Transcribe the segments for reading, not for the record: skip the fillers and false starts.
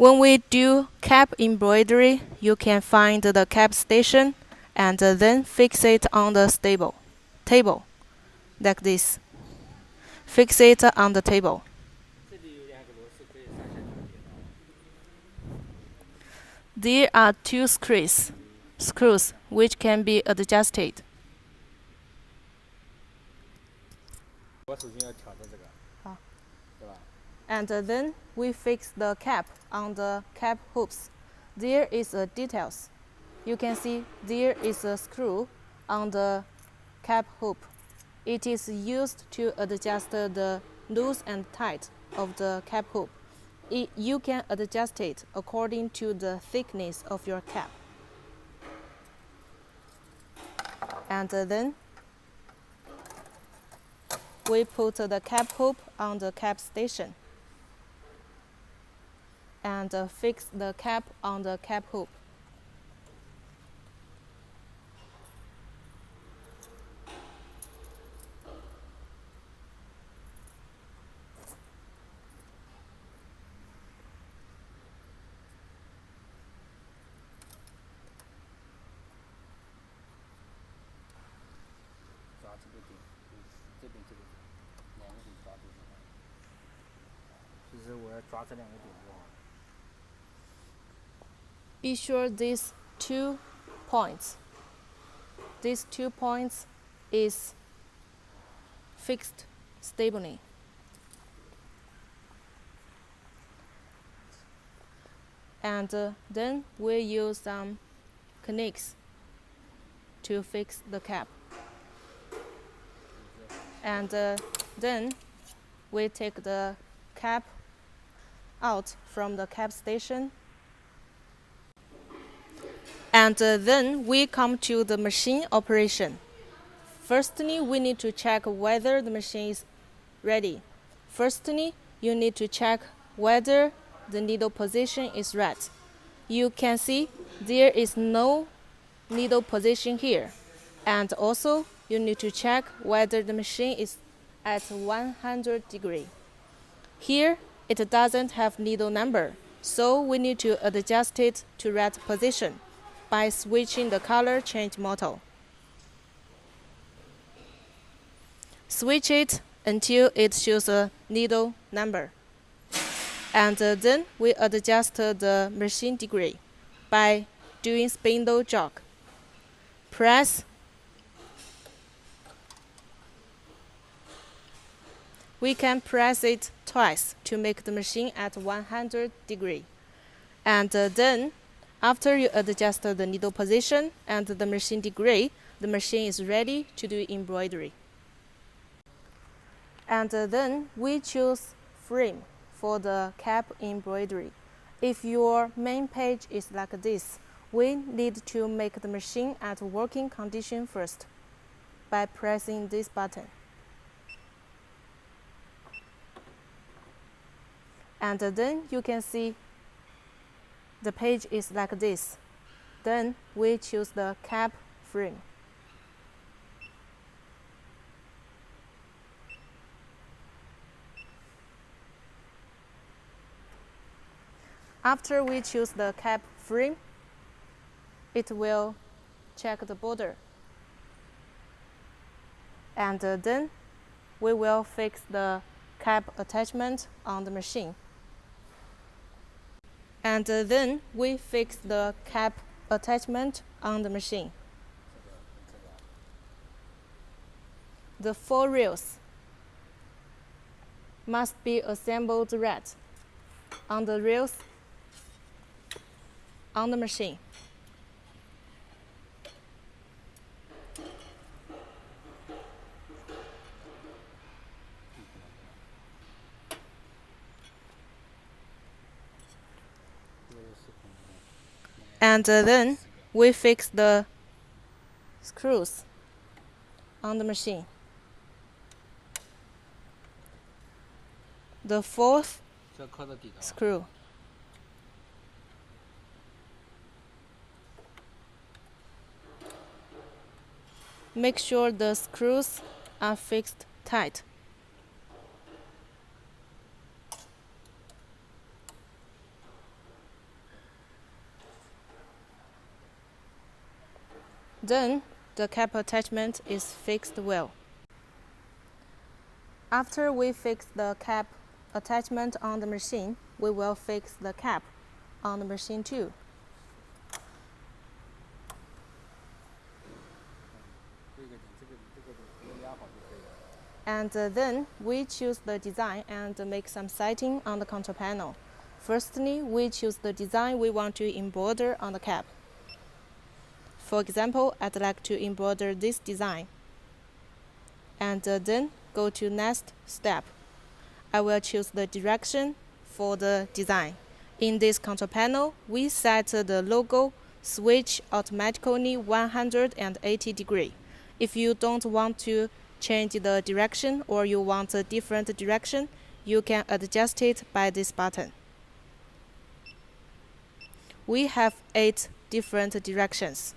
When we do cap embroidery, you can find the cap station and then fix it on the table, like this. Fix it on the table. There are two screws which can be adjusted. And then we fix the cap on the cap hoops. There is a details. You can see there is a screw on the cap hoop. It is used to adjust the loose and tight of the cap hoop. You can adjust it according to the thickness of your cap. And then we put the cap hoop on the cap station and fix the cap on the cap hoop. Be sure these 2 points is fixed stably. And then we use some connects to fix the cap. And then we take the cap out from the cap station. And then we come to the machine operation. Firstly, we need to check whether the machine is ready. Firstly, you need to check whether the needle position is right. You can see there is no needle position here. And also, you need to check whether the machine is at 100 degrees. Here, it doesn't have needle number, so we need to adjust it to right position by switching the color change model. Switch it until it shows a needle number. And then we adjust the machine degree by doing spindle jog. Press. We can press it twice to make the machine at 100 degrees. And then, after you adjust the needle position and the machine degree, the machine is ready to do embroidery. And then we choose frame for the cap embroidery. If your main page is like this, we need to make the machine at working condition first by pressing this button. And then you can see the page is like this. Then we choose the cap frame. After we choose the cap frame, it will check the border. And then we will fix the cap attachment on the machine. And then we fix the cap attachment on the machine. The 4 rails must be assembled right on the rails on the machine. And then we fix the screws on the machine. The 4th screw. Make sure the screws are fixed tight. Then the cap attachment is fixed well. After we fix the cap attachment on the machine, we will fix the cap on the machine too. And then we choose the design and make some setting on the control panel. Firstly, we choose the design we want to embroider on the cap. For example, I'd like to embroider this design. And then go to next step. I will choose the direction for the design. In this control panel, we set the logo switch automatically 180 degrees. If you don't want to change the direction or you want a different direction, you can adjust it by this button. We have 8 different directions.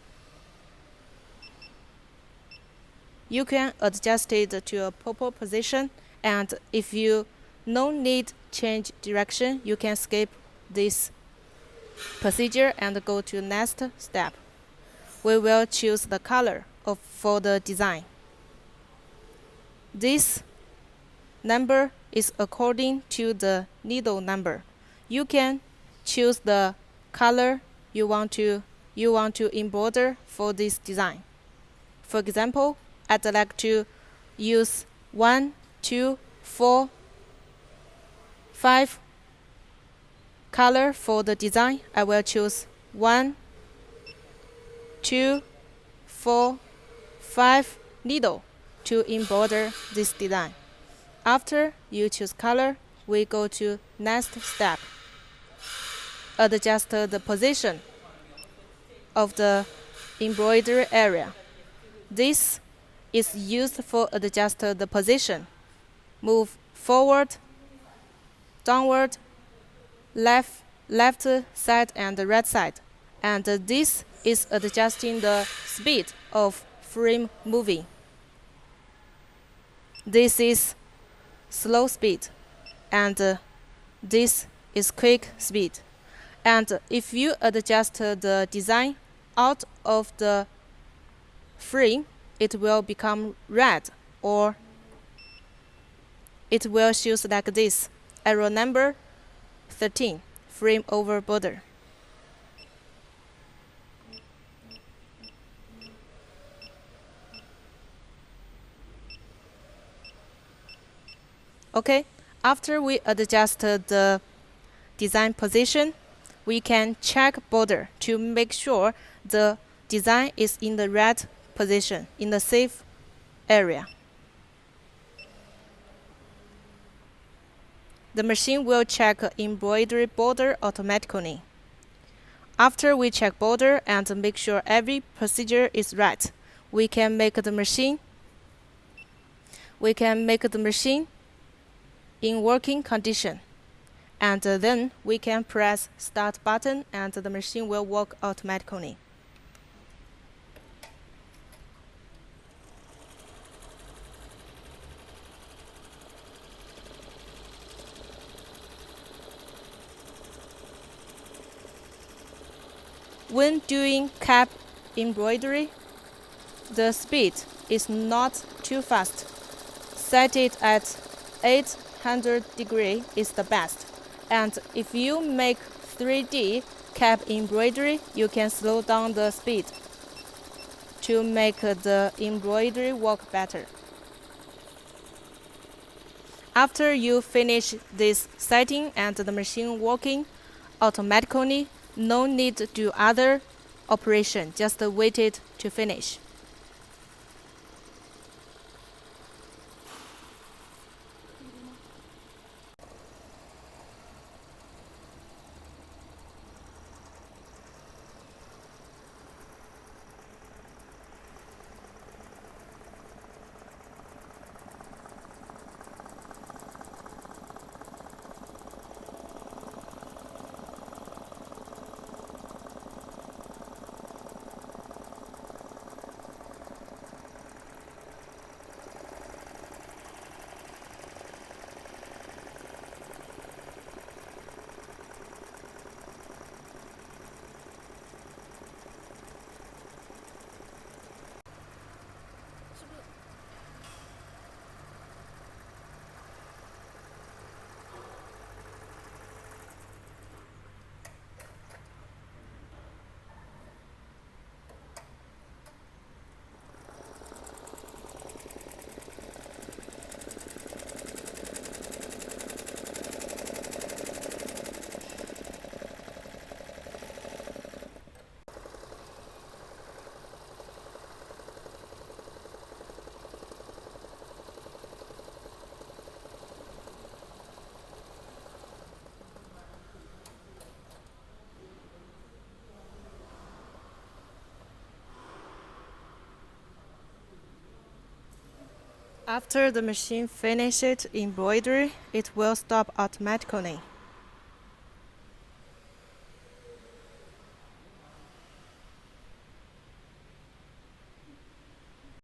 You can adjust it to a proper position, and if you no need change direction, you can skip this procedure and go to next step. We will choose the color for the design. This number is according to the needle number. You can choose the color you want to embroider for this design. For example, I'd like to use 1, 2, 4, 5 color for the design. I will choose 1, 2, 4, 5 needle to embroider this design. After you choose color, we go to next step. Adjust the position of the embroidery area. This is used for adjust the position. Move forward, downward, left side and right side. And this is adjusting the speed of frame moving. This is slow speed, and this is quick speed. And if you adjust the design out of the frame, it will become red, or it will show like this. Arrow number 13, frame over border. Okay, after we adjust the design position, we can check border to make sure the design is in the right position, in the safe area. The machine will check embroidery border automatically. After we check border and make sure every procedure is right, we can make the machine in working condition. And then we can press start button and the machine will work automatically. When doing cap embroidery, the speed is not too fast. Set it at 800 degrees is the best. And if you make 3D cap embroidery, you can slow down the speed to make the embroidery work better. After you finish this setting and the machine working automatically, no need to do other operation, just wait it to finish. After the machine finishes embroidery, it will stop automatically.